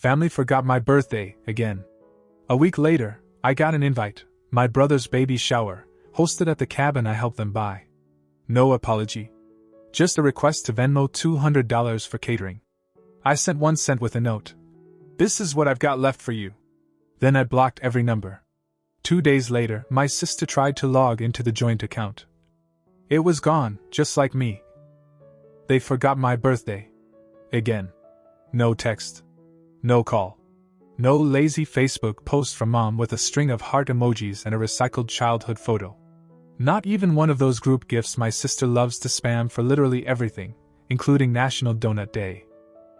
Family forgot my birthday, again. A week later, I got an invite, my brother's baby shower, hosted at the cabin I helped them buy. No apology. Just a request to Venmo $200 for catering. I sent 1 cent with a note. This is what I've got left for you. Then I blocked every number. 2 days later, my sister tried to log into the joint account. It was gone, just like me. They forgot my birthday. Again. No text. No call. No lazy Facebook post from mom with a string of heart emojis and a recycled childhood photo. Not even one of those group gifts my sister loves to spam for literally everything, including National Donut Day.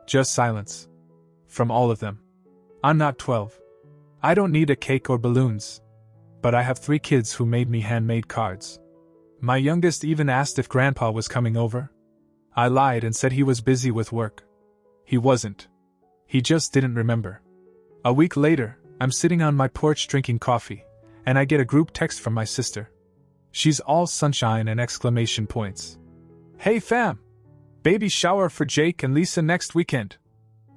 Just silence. From all of them. I'm not 12. I don't need a cake or balloons. But I have 3 kids who made me handmade cards. My youngest even asked if Grandpa was coming over. I lied and said he was busy with work. He wasn't. He just didn't remember. A week later, I'm sitting on my porch drinking coffee, and I get a group text from my sister. She's all sunshine and exclamation points. Hey fam! Baby shower for Jake and Lisa next weekend.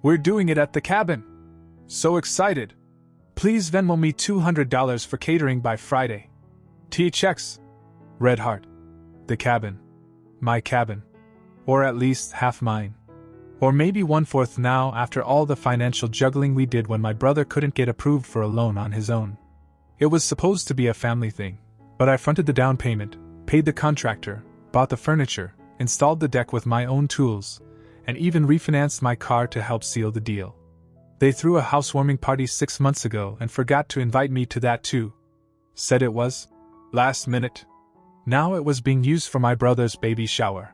We're doing it at the cabin. So excited. Please Venmo me $200 for catering by Friday. THX. Red heart. The cabin. My cabin. Or at least half mine. Or maybe 1/4 now after all the financial juggling we did when my brother couldn't get approved for a loan on his own. It was supposed to be a family thing, but I fronted the down payment, paid the contractor, bought the furniture, installed the deck with my own tools, and even refinanced my car to help seal the deal. They threw a housewarming party 6 months ago and forgot to invite me to that too. Said it was last minute. Now it was being used for my brother's baby shower.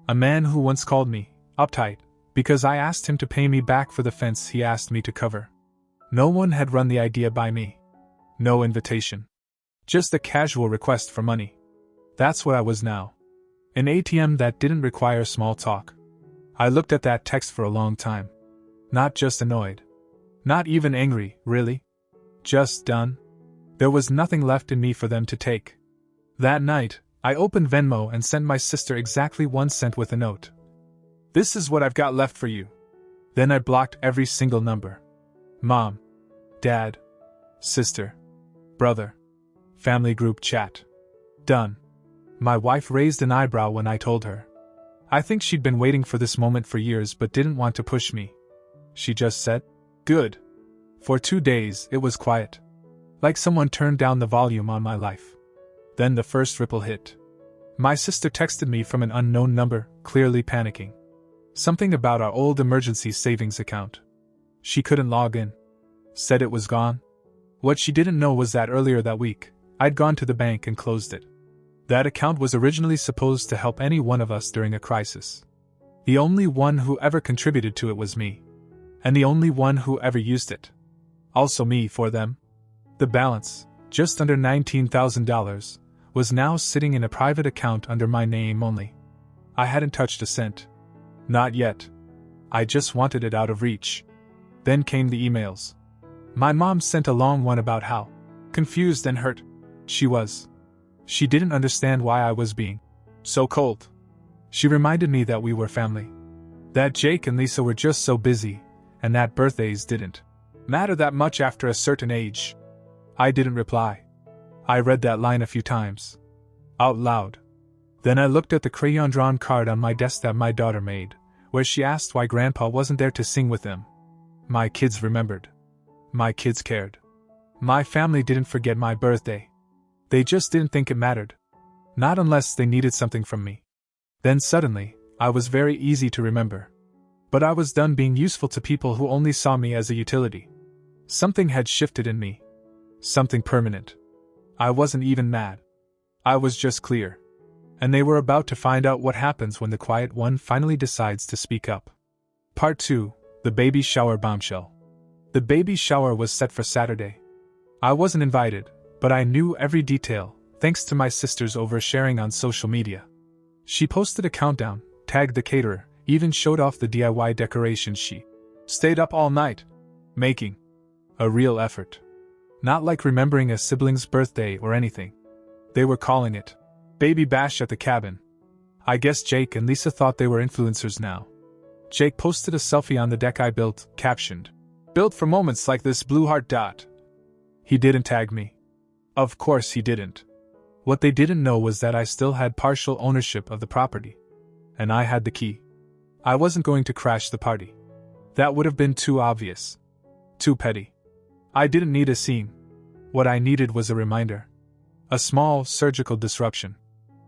A man who once called me uptight because I asked him to pay me back for the fence he asked me to cover. No one had run the idea by me. No invitation. Just a casual request for money. That's what I was now. An ATM that didn't require small talk. I looked at that text for a long time. Not just annoyed. Not even angry, really. Just done. There was nothing left in me for them to take. That night, I opened Venmo and sent my sister exactly 1 cent with a note. This is what I've got left for you. Then I blocked every single number. Mom. Dad. Sister. Brother. Family group chat. Done. My wife raised an eyebrow when I told her. I think she'd been waiting for this moment for years but didn't want to push me. She just said, "Good." For 2 days, it was quiet. Like someone turned down the volume on my life. Then the first ripple hit. My sister texted me from an unknown number, clearly panicking. Something about our old emergency savings account. She couldn't log in. Said it was gone. What she didn't know was that earlier that week, I'd gone to the bank and closed it. That account was originally supposed to help any one of us during a crisis. The only one who ever contributed to it was me. And the only one who ever used it. Also me for them. The balance, just under $19,000, was now sitting in a private account under my name only. I hadn't touched a cent. Not yet. I just wanted it out of reach. Then came the emails. My mom sent a long one about how confused and hurt she was. She didn't understand why I was being so cold. She reminded me that we were family. That Jake and Lisa were just so busy, and that birthdays didn't matter that much after a certain age. I didn't reply. I read that line a few times. Out loud. Then I looked at the crayon-drawn card on my desk that my daughter made, where she asked why Grandpa wasn't there to sing with them. My kids remembered. My kids cared. My family didn't forget my birthday. They just didn't think it mattered. Not unless they needed something from me. Then suddenly, I was very easy to remember. But I was done being useful to people who only saw me as a utility. Something had shifted in me. Something permanent. I wasn't even mad. I was just clear. And they were about to find out what happens when the quiet one finally decides to speak up. Part 2, the baby shower bombshell. The baby shower was set for Saturday. I wasn't invited, but I knew every detail, thanks to my sister's oversharing on social media. She posted a countdown, tagged the caterer, even showed off the DIY decorations she stayed up all night making. A real effort. Not like remembering a sibling's birthday or anything. They were calling it Baby Bash at the cabin. I guess Jake and Lisa thought they were influencers now. Jake posted a selfie on the deck I built, captioned, built for moments like this, blue heart dot. He didn't tag me. Of course he didn't. What they didn't know was that I still had partial ownership of the property. And I had the key. I wasn't going to crash the party. That would have been too obvious. Too petty. I didn't need a scene. What I needed was a reminder. A small, surgical disruption.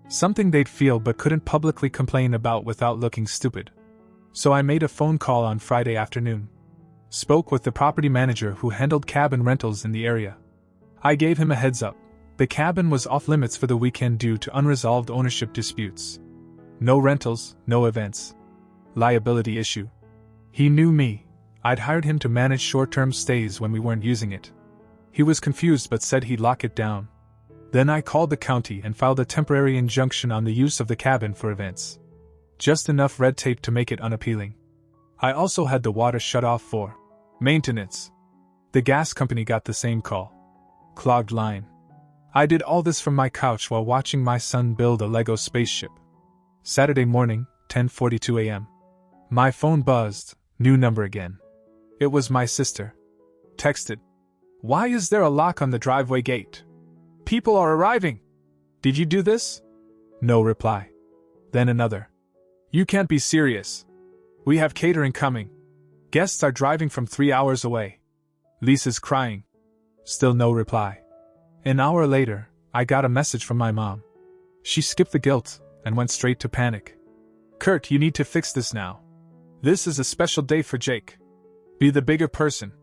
Something they'd feel but couldn't publicly complain about without looking stupid. So I made a phone call on Friday afternoon. Spoke with the property manager who handled cabin rentals in the area. I gave him a heads up. The cabin was off limits for the weekend due to unresolved ownership disputes. No rentals, no events. Liability issue. He knew me. I'd hired him to manage short-term stays when we weren't using it. He was confused but said he'd lock it down. Then I called the county and filed a temporary injunction on the use of the cabin for events. Just enough red tape to make it unappealing. I also had the water shut off for maintenance. The gas company got the same call. Clogged line. I did all this from my couch while watching my son build a Lego spaceship. Saturday morning, 10:42 a.m. My phone buzzed, new number again. It was my sister. Texted. Why is there a lock on the driveway gate? People are arriving. Did you do this? No reply. Then another. You can't be serious. We have catering coming. Guests are driving from 3 hours away. Lisa's crying. Still no reply. An hour later, I got a message from my mom. She skipped the guilt and went straight to panic. Kurt, you need to fix this now. This is a special day for Jake. Be the bigger person.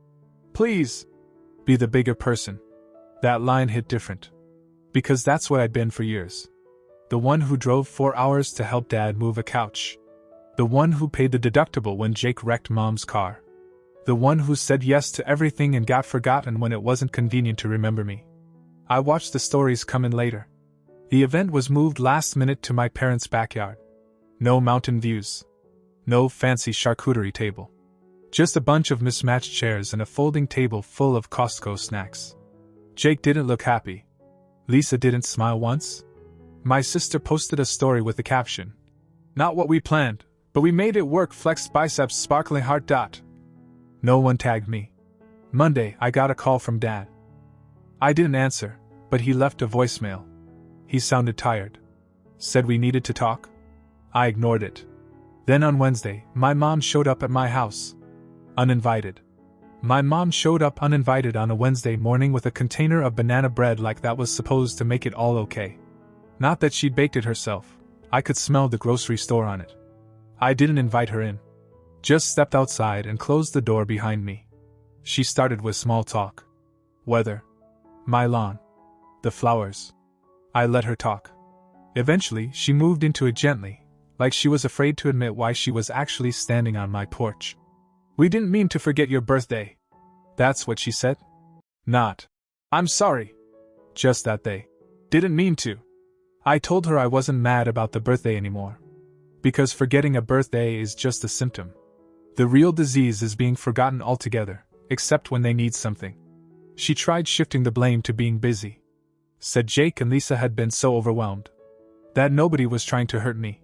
Please. Be the bigger person. That line hit different. Because that's what I'd been for years. The one who drove 4 hours to help Dad move a couch. The one who paid the deductible when Jake wrecked Mom's car. The one who said yes to everything and got forgotten when it wasn't convenient to remember me. I watched the stories come in later. The event was moved last minute to my parents' backyard. No mountain views. No fancy charcuterie table. Just a bunch of mismatched chairs and a folding table full of Costco snacks. Jake didn't look happy. Lisa didn't smile once. My sister posted a story with the caption, "Not what we planned, but we made it work, flexed biceps, sparkling heart dot." No one tagged me. Monday, I got a call from Dad. I didn't answer, but he left a voicemail. He sounded tired. Said we needed to talk. I ignored it. Then on Wednesday, my mom showed up at my house. Uninvited. My mom showed up uninvited on a Wednesday morning with a container of banana bread like that was supposed to make it all okay. Not that she'd baked it herself. I could smell the grocery store on it. I didn't invite her in. Just stepped outside and closed the door behind me. She started with small talk. Weather. My lawn. The flowers. I let her talk. Eventually, she moved into it gently, like she was afraid to admit why she was actually standing on my porch. We didn't mean to forget your birthday. That's what she said? Not. I'm sorry. Just that they didn't mean to. I told her I wasn't mad about the birthday anymore. Because forgetting a birthday is just a symptom. The real disease is being forgotten altogether, except when they need something. She tried shifting the blame to being busy. Said Jake and Lisa had been so overwhelmed. That nobody was trying to hurt me.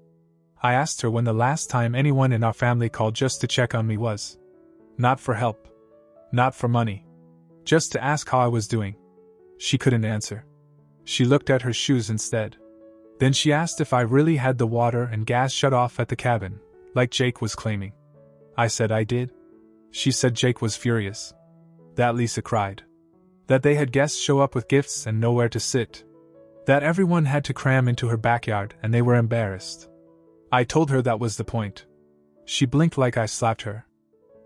I asked her when the last time anyone in our family called just to check on me was. Not for help. Not for money. Just to ask how I was doing. She couldn't answer. She looked at her shoes instead. Then she asked if I really had the water and gas shut off at the cabin, like Jake was claiming. I said I did. She said Jake was furious. That Lisa cried. That they had guests show up with gifts and nowhere to sit. That everyone had to cram into her backyard and they were embarrassed. I told her that was the point. She blinked like I slapped her.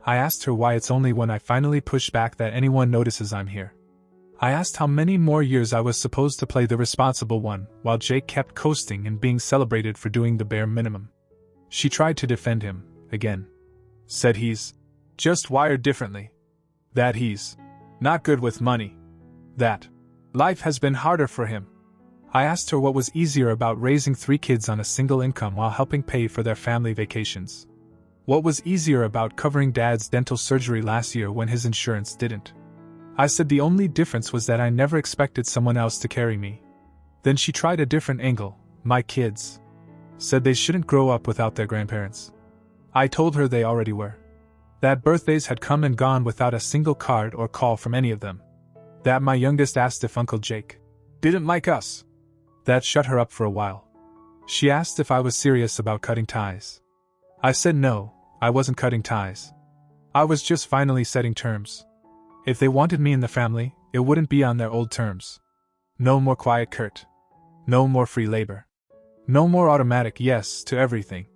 I asked her why it's only when I finally push back that anyone notices I'm here. I asked how many more years I was supposed to play the responsible one, while Jake kept coasting and being celebrated for doing the bare minimum. She tried to defend him, again. Said he's just wired differently. That he's not good with money. That life has been harder for him. I asked her what was easier about raising 3 kids on a single income while helping pay for their family vacations. What was easier about covering Dad's dental surgery last year when his insurance didn't. I said the only difference was that I never expected someone else to carry me. Then she tried a different angle. My kids. Said they shouldn't grow up without their grandparents. I told her they already were. That birthdays had come and gone without a single card or call from any of them. That my youngest asked if Uncle Jake didn't like us. That shut her up for a while. She asked if I was serious about cutting ties. I said no, I wasn't cutting ties. I was just finally setting terms. If they wanted me in the family, it wouldn't be on their old terms. No more quiet Kurt. No more free labor. No more automatic yes to everything.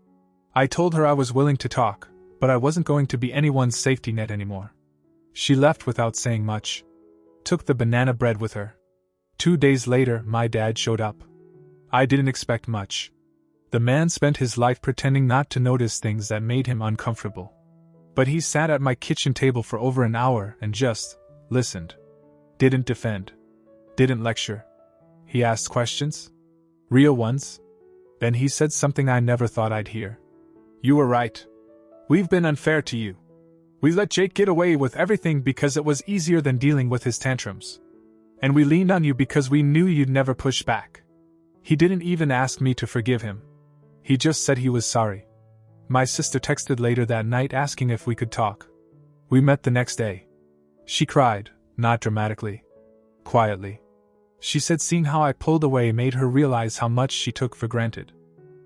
I told her I was willing to talk, but I wasn't going to be anyone's safety net anymore. She left without saying much. Took the banana bread with her. 2 days later, my dad showed up. I didn't expect much. The man spent his life pretending not to notice things that made him uncomfortable. But he sat at my kitchen table for over an hour and just listened. Didn't defend. Didn't lecture. He asked questions. Real ones. Then he said something I never thought I'd hear. You were right. We've been unfair to you. We let Jake get away with everything because it was easier than dealing with his tantrums. And we leaned on you because we knew you'd never push back. He didn't even ask me to forgive him. He just said he was sorry. My sister texted later that night asking if we could talk. We met the next day. She cried, not dramatically. Quietly. She said seeing how I pulled away made her realize how much she took for granted.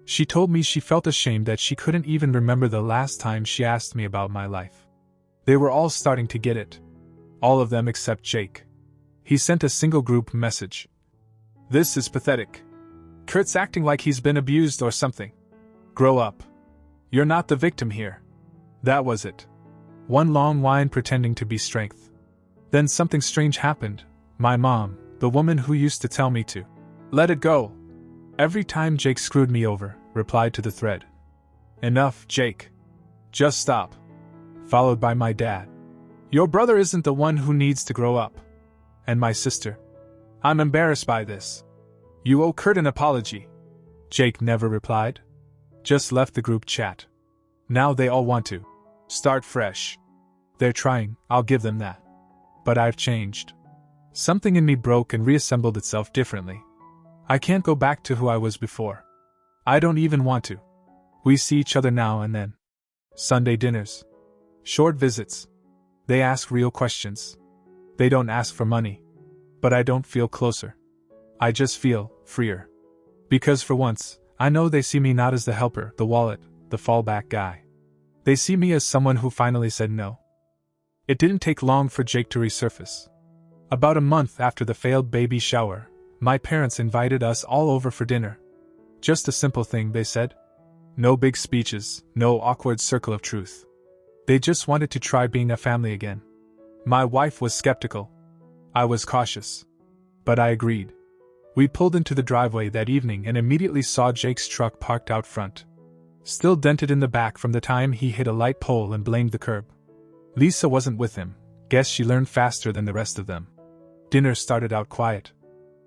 She told me she felt ashamed that she couldn't even remember the last time she asked me about my life. They were all starting to get it. All of them except Jake. He sent a single group message. This is pathetic. Kurt's acting like he's been abused or something. Grow up. You're not the victim here. That was it. One long whine pretending to be strength. Then something strange happened. My mom, the woman who used to tell me to let it go every time Jake screwed me over, replied to the thread. Enough, Jake. Just stop. Followed by my dad. Your brother isn't the one who needs to grow up. And my sister. I'm embarrassed by this. You owe Kurt an apology. Jake never replied. Just left the group chat. Now they all want to start fresh. They're trying, I'll give them that. But I've changed. Something in me broke and reassembled itself differently. I can't go back to who I was before. I don't even want to. We see each other now and then. Sunday dinners. Short visits. They ask real questions. They don't ask for money. But I don't feel closer. I just feel freer. Because for once, I know they see me not as the helper, the wallet, the fallback guy. They see me as someone who finally said no. It didn't take long for Jake to resurface. About a month after the failed baby shower, my parents invited us all over for dinner. Just a simple thing, they said. No big speeches, no awkward circle of truth. They just wanted to try being a family again. My wife was skeptical. I was cautious. But I agreed. We pulled into the driveway that evening and immediately saw Jake's truck parked out front. Still dented in the back from the time he hit a light pole and blamed the curb. Lisa wasn't with him. Guess she learned faster than the rest of them. Dinner started out quiet.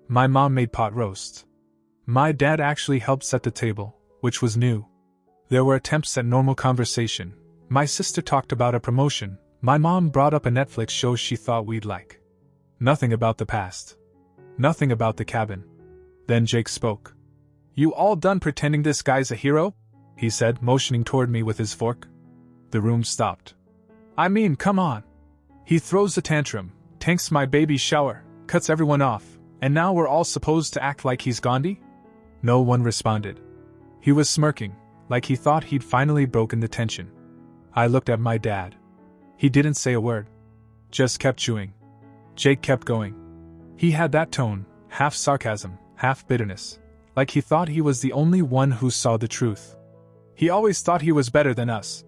My mom made pot roast. My dad actually helped set the table, which was new. There were attempts at normal conversation. My sister talked about a promotion. My mom brought up a Netflix show she thought we'd like. Nothing about the past. Nothing about the cabin. Then Jake spoke. You all done pretending this guy's a hero? He said, motioning toward me with his fork. The room stopped. I mean, come on. He throws a tantrum, tanks my baby's shower, cuts everyone off, and now we're all supposed to act like he's Gandhi? No one responded. He was smirking, like he thought he'd finally broken the tension. I looked at my dad. He didn't say a word. Just kept chewing. Jake kept going. He had that tone, half sarcasm, half bitterness, like he thought he was the only one who saw the truth. He always thought he was better than us,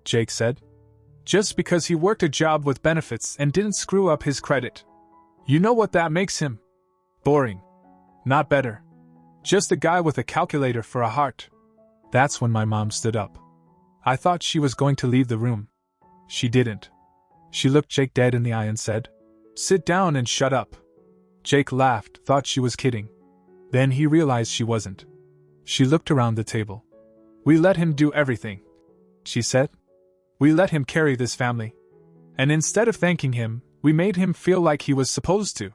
Jake said. Just because he worked a job with benefits and didn't screw up his credit. You know what that makes him? Boring. Not better. Just a guy with a calculator for a heart. That's when my mom stood up. I thought she was going to leave the room. She didn't. She looked Jake dead in the eye and said, Sit down and shut up. Jake laughed, thought she was kidding. Then he realized she wasn't. She looked around the table. We let him do everything, she said. We let him carry this family. And instead of thanking him, we made him feel like he was supposed to.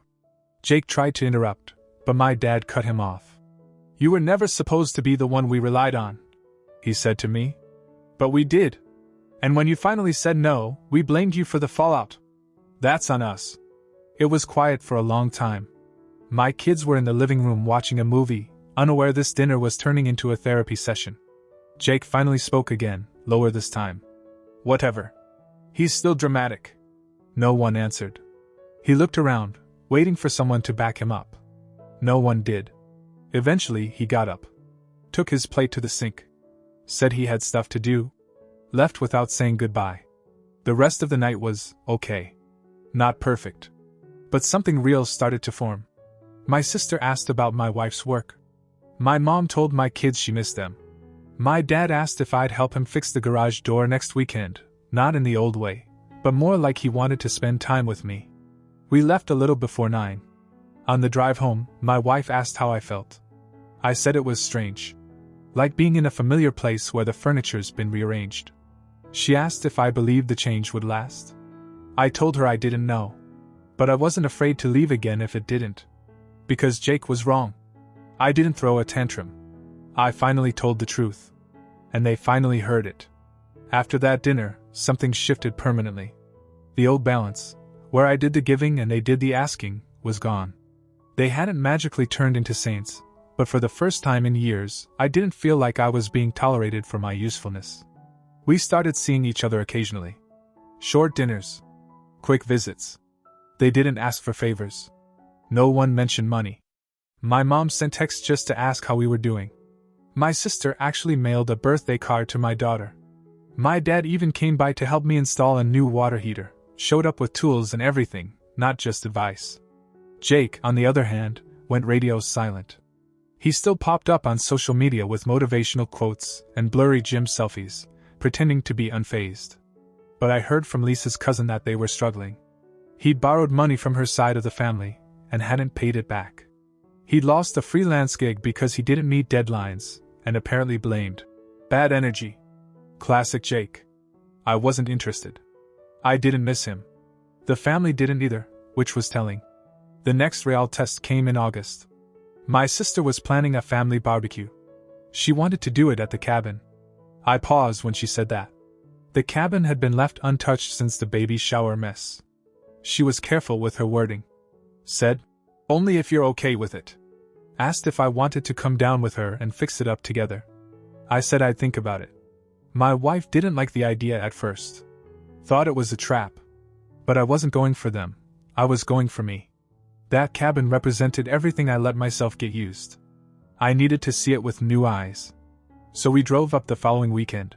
Jake tried to interrupt, but my dad cut him off. You were never supposed to be the one we relied on, he said to me. But we did. And when you finally said no, we blamed you for the fallout. That's on us. It was quiet for a long time. My kids were in the living room watching a movie, unaware this dinner was turning into a therapy session. Jake finally spoke again, lower this time. Whatever. He's still dramatic. No one answered. He looked around, waiting for someone to back him up. No one did. Eventually, he got up. Took his plate to the sink. Said he had stuff to do. Left without saying goodbye. The rest of the night was okay. Not perfect. But something real started to form. My sister asked about my wife's work. My mom told my kids she missed them. My dad asked if I'd help him fix the garage door next weekend, not in the old way, but more like he wanted to spend time with me. We left a little before 9. On the drive home, my wife asked how I felt. I said it was strange. Like being in a familiar place where the furniture's been rearranged. She asked if I believed the change would last. I told her I didn't know. But I wasn't afraid to leave again if it didn't. Because Jake was wrong. I didn't throw a tantrum. I finally told the truth. And they finally heard it. After that dinner, something shifted permanently. The old balance, where I did the giving and they did the asking, was gone. They hadn't magically turned into saints, but for the first time in years, I didn't feel like I was being tolerated for my usefulness. We started seeing each other occasionally. Short dinners. Quick visits. They didn't ask for favors. No one mentioned money. My mom sent texts just to ask how we were doing. My sister actually mailed a birthday card to my daughter. My dad even came by to help me install a new water heater, showed up with tools and everything, not just advice. Jake, on the other hand, went radio silent. He still popped up on social media with motivational quotes and blurry gym selfies, pretending to be unfazed. But I heard from Lisa's cousin that they were struggling. He'd borrowed money from her side of the family, and hadn't paid it back. He'd lost a freelance gig because he didn't meet deadlines, and apparently blamed bad energy. Classic Jake. I wasn't interested. I didn't miss him. The family didn't either, which was telling. The next real test came in August. My sister was planning a family barbecue. She wanted to do it at the cabin. I paused when she said that. The cabin had been left untouched since the baby shower mess. She was careful with her wording. Said, "Only if you're okay with it." Asked if I wanted to come down with her and fix it up together. I said I'd think about it. My wife didn't like the idea at first. Thought it was a trap. But I wasn't going for them. I was going for me. That cabin represented everything I let myself get used. I needed to see it with new eyes. So we drove up the following weekend.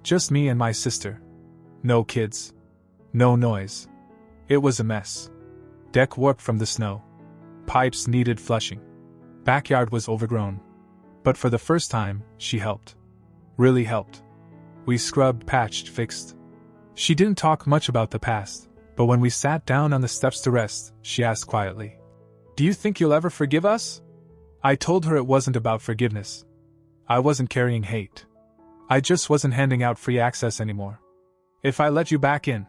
Just me and my sister. No kids. No noise. It was a mess. Deck warped from the snow. Pipes needed flushing. Backyard was overgrown. But for the first time, she helped. Really helped. We scrubbed, patched, fixed. She didn't talk much about the past, but when we sat down on the steps to rest, she asked quietly, "Do you think you'll ever forgive us?" I told her it wasn't about forgiveness. I wasn't carrying hate. I just wasn't handing out free access anymore. "If I let you back in,"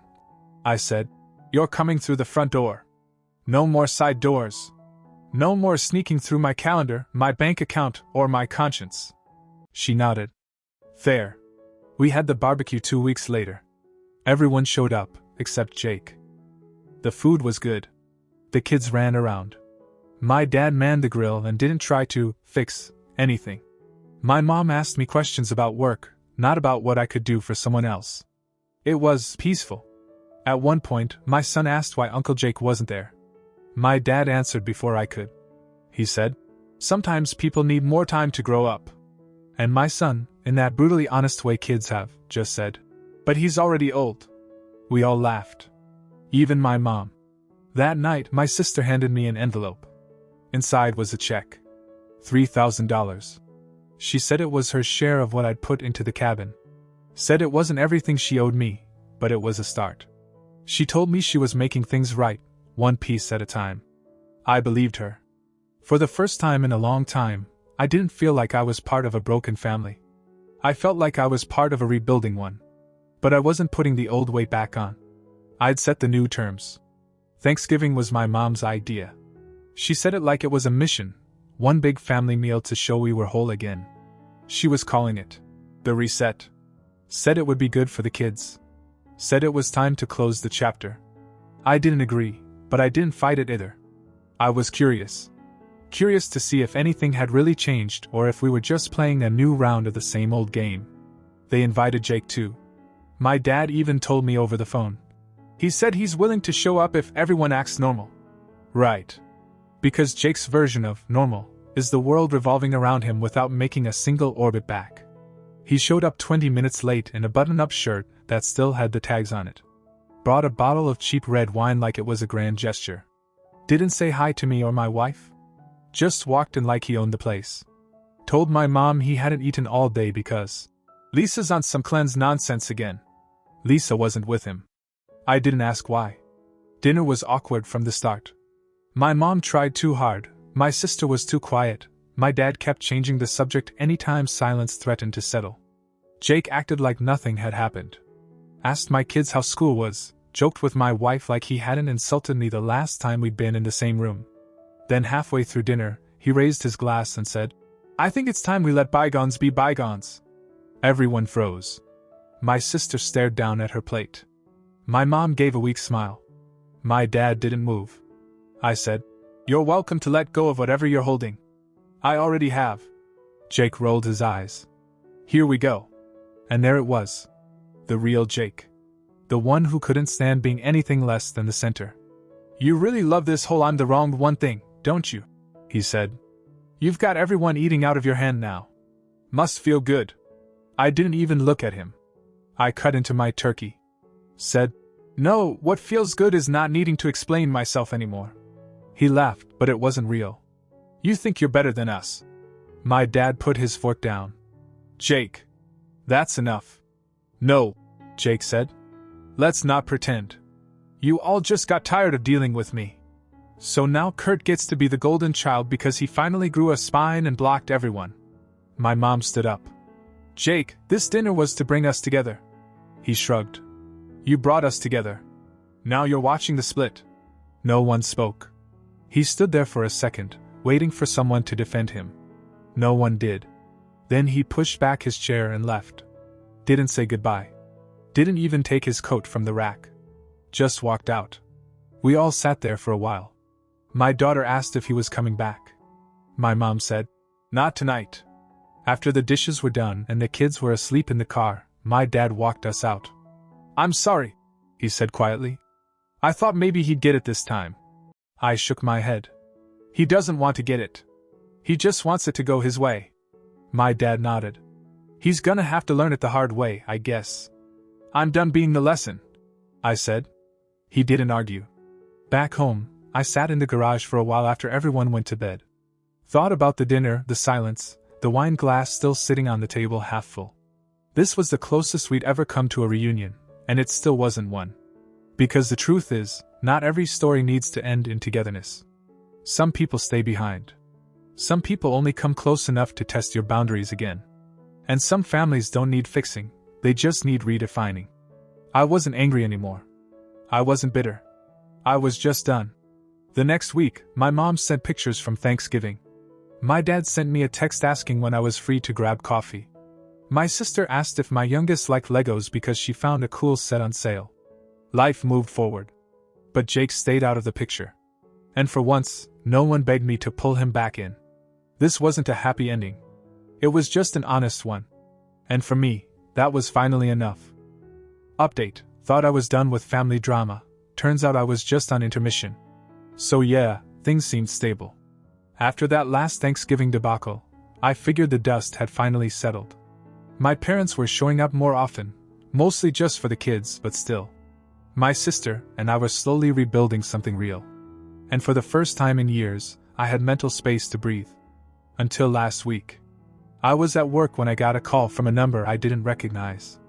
I said, "you're coming through the front door. No more side doors. No more sneaking through my calendar, my bank account, or my conscience." She nodded. Fair. We had the barbecue 2 weeks later. Everyone showed up, except Jake. The food was good. The kids ran around. My dad manned the grill and didn't try to fix anything. My mom asked me questions about work, not about what I could do for someone else. It was peaceful. At one point, my son asked why Uncle Jake wasn't there. My dad answered before I could. He said, "Sometimes people need more time to grow up." And my son, in that brutally honest way kids have, just said, "But he's already old." We all laughed. Even my mom. That night, my sister handed me an envelope. Inside was a check. $3,000. She said it was her share of what I'd put into the cabin. Said it wasn't everything she owed me, but it was a start. She told me she was making things right, one piece at a time. I believed her. For the first time in a long time, I didn't feel like I was part of a broken family. I felt like I was part of a rebuilding one. But I wasn't putting the old weight back on. I'd set the new terms. Thanksgiving was my mom's idea. She said it like it was a mission, one big family meal to show we were whole again. She was calling it the reset. Said it would be good for the kids. Said it was time to close the chapter. I didn't agree, but I didn't fight it either. I was curious. Curious to see if anything had really changed or if we were just playing a new round of the same old game. They invited Jake too. My dad even told me over the phone. He said he's willing to show up if everyone acts normal. Right. Because Jake's version of normal is the world revolving around him without making a single orbit back. He showed up 20 minutes late in a button-up shirt that still had the tags on it. Brought a bottle of cheap red wine like it was a grand gesture. Didn't say hi to me or my wife. Just walked in like he owned the place. Told my mom he hadn't eaten all day because Lisa's on some cleanse nonsense again. Lisa wasn't with him. I didn't ask why. Dinner was awkward from the start. My mom tried too hard, my sister was too quiet, my dad kept changing the subject anytime silence threatened to settle. Jake acted like nothing had happened. Asked my kids how school was, joked with my wife like he hadn't insulted me the last time we'd been in the same room. Then halfway through dinner, he raised his glass and said, "I think it's time we let bygones be bygones." Everyone froze. My sister stared down at her plate. My mom gave a weak smile. My dad didn't move. I said, "You're welcome to let go of whatever you're holding." "I already have." Jake rolled his eyes. "Here we go." And there it was. The real Jake. The one who couldn't stand being anything less than the center. "You really love this whole I'm the wrong one thing, don't you?" he said. "You've got everyone eating out of your hand now. Must feel good." I didn't even look at him. I cut into my turkey. Said, "No, what feels good is not needing to explain myself anymore." He laughed, but it wasn't real. "You think you're better than us." My dad put his fork down. "Jake. That's enough." "No," Jake said. "Let's not pretend. You all just got tired of dealing with me. So now Kurt gets to be the golden child because he finally grew a spine and blocked everyone." My mom stood up. "Jake, this dinner was to bring us together." He shrugged. "You brought us together. Now you're watching the split." No one spoke. He stood there for a second, waiting for someone to defend him. No one did. Then he pushed back his chair and left. Didn't say goodbye. Didn't even take his coat from the rack. Just walked out. We all sat there for a while. My daughter asked if he was coming back. My mom said, "Not tonight." After the dishes were done and the kids were asleep in the car, my dad walked us out. "I'm sorry," he said quietly. "I thought maybe he'd get it this time." I shook my head. "He doesn't want to get it. He just wants it to go his way." My dad nodded. "He's gonna have to learn it the hard way, I guess." "I'm done being the lesson," I said. He didn't argue. Back home, I sat in the garage for a while after everyone went to bed. Thought about the dinner, the silence, the wine glass still sitting on the table half full. This was the closest we'd ever come to a reunion, and it still wasn't one. Because the truth is, not every story needs to end in togetherness. Some people stay behind. Some people only come close enough to test your boundaries again. And some families don't need fixing, they just need redefining. I wasn't angry anymore. I wasn't bitter. I was just done. The next week, my mom sent pictures from Thanksgiving. My dad sent me a text asking when I was free to grab coffee. My sister asked if my youngest liked Legos because she found a cool set on sale. Life moved forward. But Jake stayed out of the picture. And for once, no one begged me to pull him back in. This wasn't a happy ending. It was just an honest one. And for me, that was finally enough. Update: thought I was done with family drama. Turns out I was just on intermission. So yeah, things seemed stable. After that last Thanksgiving debacle, I figured the dust had finally settled. My parents were showing up more often, mostly just for the kids, but still. My sister and I were slowly rebuilding something real. And for the first time in years, I had mental space to breathe. Until last week. I was at work when I got a call from a number I didn't recognize.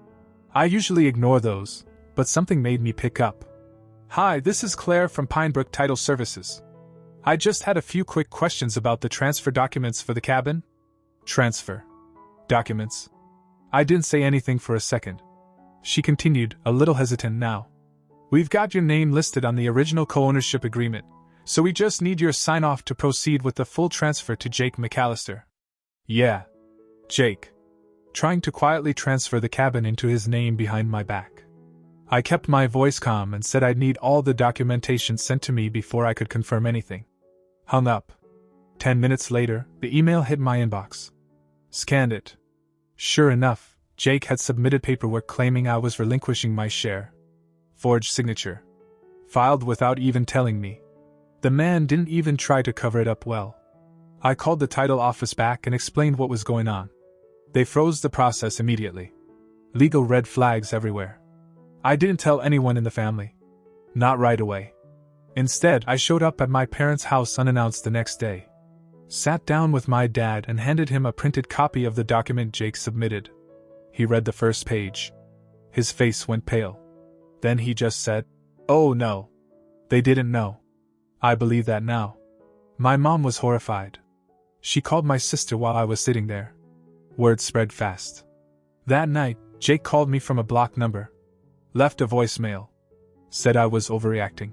I usually ignore those, but something made me pick up. "Hi, this is Claire from Pinebrook Title Services. I just had a few quick questions about the transfer documents for the cabin." Transfer documents. I didn't say anything for a second. She continued, a little hesitant now. "We've got your name listed on the original co-ownership agreement, so we just need your sign-off to proceed with the full transfer to Jake McAllister." "Yeah. Jake. trying to quietly transfer the cabin into his name behind my back. I kept my voice calm and said I'd need all the documentation sent to me before I could confirm anything. Hung up. 10 minutes later, the email hit my inbox. Scanned it. Sure enough, Jake had submitted paperwork claiming I was relinquishing my share. Forged signature. Filed without even telling me. The man didn't even try to cover it up well. I called the title office back and explained what was going on. They froze the process immediately. Legal red flags everywhere. I didn't tell anyone in the family. Not right away. Instead, I showed up at my parents' house unannounced the next day. Sat down with my dad and handed him a printed copy of the document Jake submitted. He read the first page. His face went pale. Then he just said, "Oh no. They didn't know." I believe that now. My mom was horrified. She called my sister while I was sitting there. Word spread fast. That night, Jake called me from a blocked number. Left a voicemail. Said I was overreacting.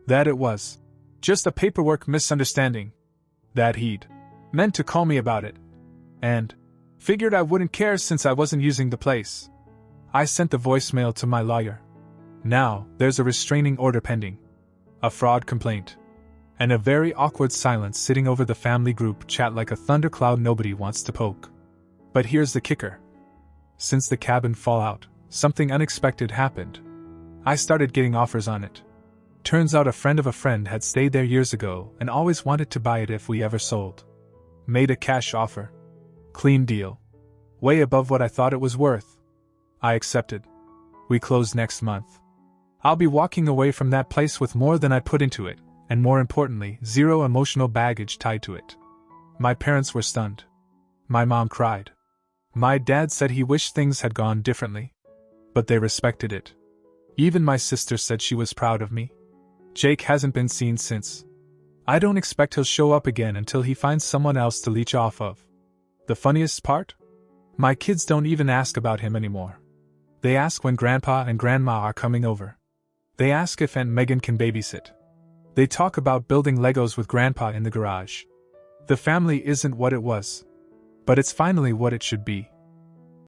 That it was just a paperwork misunderstanding. That he'd meant to call me about it. And figured I wouldn't care since I wasn't using the place. I sent the voicemail to my lawyer. Now, there's a restraining order pending. A fraud complaint. And a very awkward silence sitting over the family group chat like a thundercloud nobody wants to poke. But here's the kicker. Since the cabin fallout, something unexpected happened. I started getting offers on it. Turns out a friend of a friend had stayed there years ago and always wanted to buy it if we ever sold. Made a cash offer. Clean deal. Way above what I thought it was worth. I accepted. We close next month. I'll be walking away from that place with more than I put into it, and more importantly, zero emotional baggage tied to it. My parents were stunned. My mom cried. My dad said he wished things had gone differently. But they respected it. Even my sister said she was proud of me. Jake hasn't been seen since. I don't expect he'll show up again until he finds someone else to leech off of. The funniest part? My kids don't even ask about him anymore. They ask when Grandpa and Grandma are coming over. They ask if Aunt Megan can babysit. They talk about building Legos with Grandpa in the garage. The family isn't what it was. But it's finally what it should be.